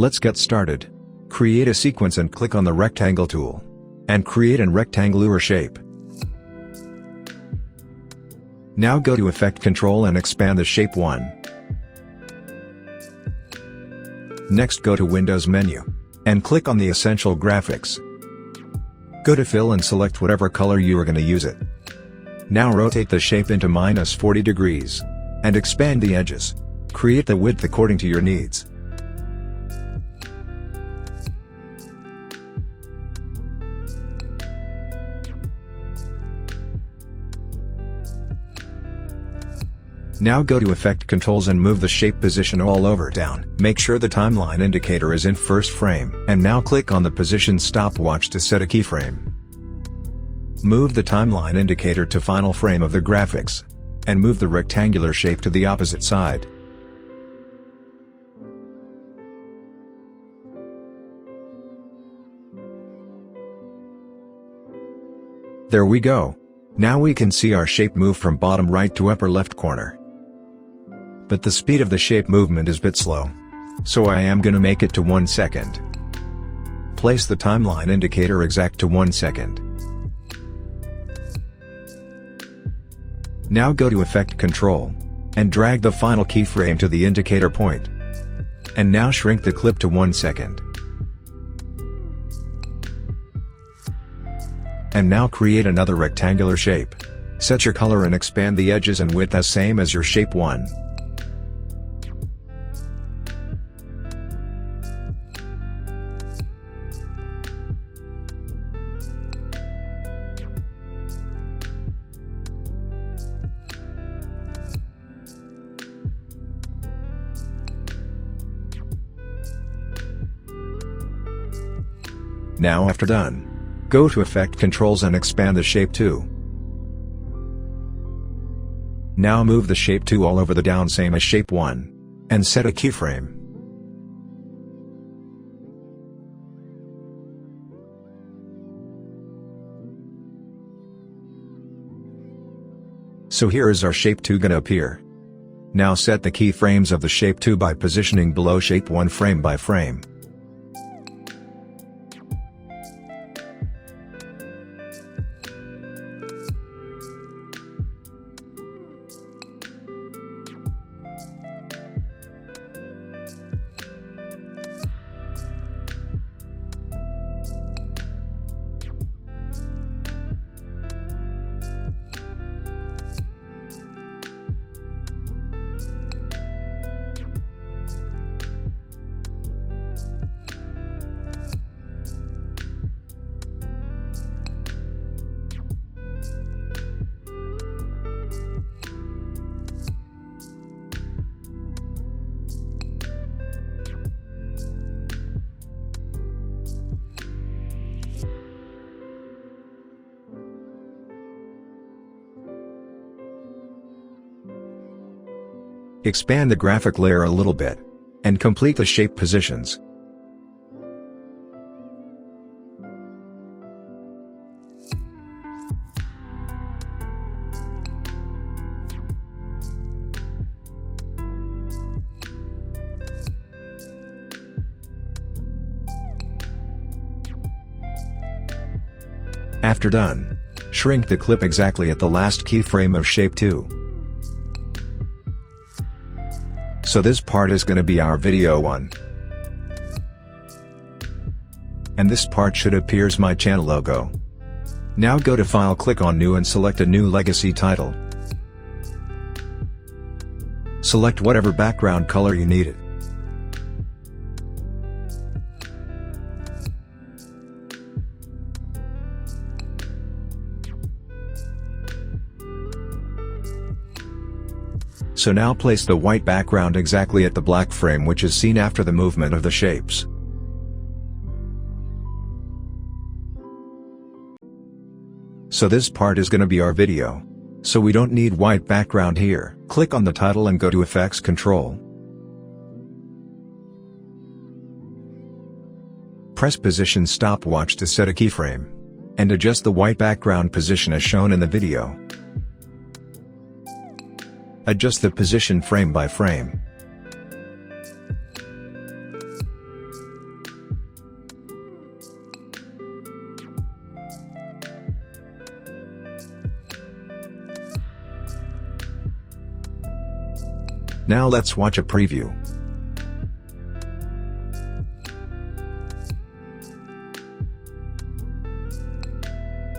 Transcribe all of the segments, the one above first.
Let's get started. Create a sequence and click on the rectangle tool. And create a rectangular shape. Now go to Effect Control and expand the shape 1. Next go to Windows menu. And click on the Essential Graphics. Go to Fill and select whatever color you are going to use it. Now rotate the shape into -40 degrees. And expand the edges. Create the width according to your needs. Now go to Effect Controls and move the shape position all over down. Make sure the timeline indicator is in first frame. And now click on the position stopwatch to set a keyframe. Move the timeline indicator to final frame of the graphics. And move the rectangular shape to the opposite side. There we go. Now we can see our shape move from bottom right to upper left corner. But the speed of the shape movement is a bit slow. So I am gonna make it to 1 second. Place the timeline indicator exact to 1 second. Now go to Effect Control. And drag the final keyframe to the indicator point. And now shrink the clip to 1 second. And now create another rectangular shape. Set your color and expand the edges and width as same as your shape 1. Now after done, go to Effect Controls and expand the shape 2. Now move the shape 2 all over the down same as shape 1. And set a keyframe. So here is our shape 2 gonna appear. Now set the keyframes of the shape 2 by positioning below shape 1 frame by frame. Expand the graphic layer a little bit. And complete the shape positions. After done, shrink the clip exactly at the last keyframe of shape 2. So this part is gonna be our video 1. And this part should appear as my channel logo. Now go to File, click on New and select a new legacy title. Select whatever background color you need it. So now place the white background exactly at the black frame which is seen after the movement of the shapes. So this part is gonna be our video. So we don't need white background here. Click on the title and go to Effects Control. Press Position Stopwatch to set a keyframe. And adjust the white background position as shown in the video. Adjust the position frame by frame. Now let's watch a preview.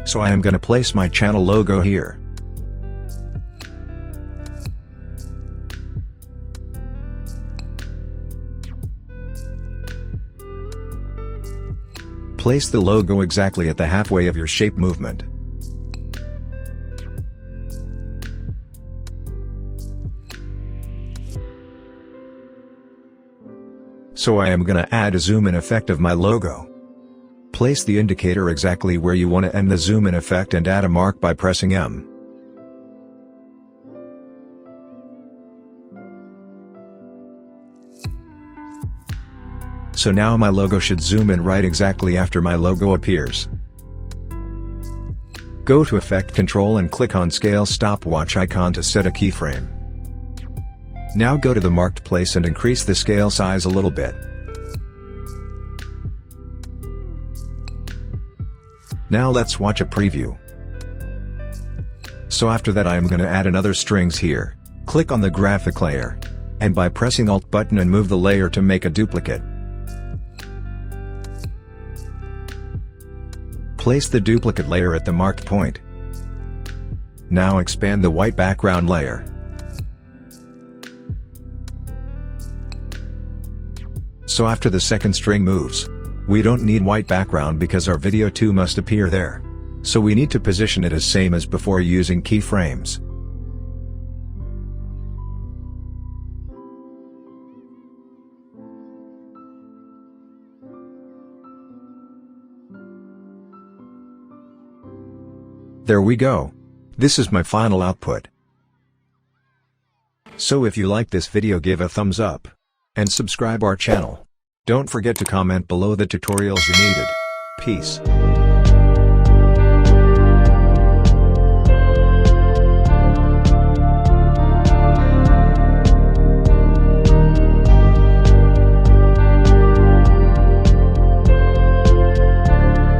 So I am gonna place my channel logo here. Place the logo exactly at the halfway of your shape movement. So I am gonna add a zoom in effect of my logo. Place the indicator exactly where you want to end the zoom in effect and add a mark by pressing M. So now my logo should zoom in right exactly after my logo appears. Go to Effect Control and click on Scale stopwatch icon to set a keyframe. Now go to the marked place and increase the scale size a little bit. Now let's watch a preview. So after that I am gonna add another strings here. Click on the graphic layer. And by pressing Alt button and move the layer to make a duplicate. Place the duplicate layer at the marked point. Now expand the white background layer. So after the second string moves, we don't need white background because our video too must appear there. So we need to position it as same as before using keyframes. There we go. This is my final output. So if you like this video, give a thumbs up. And subscribe our channel. Don't forget to comment below the tutorials you needed. Peace.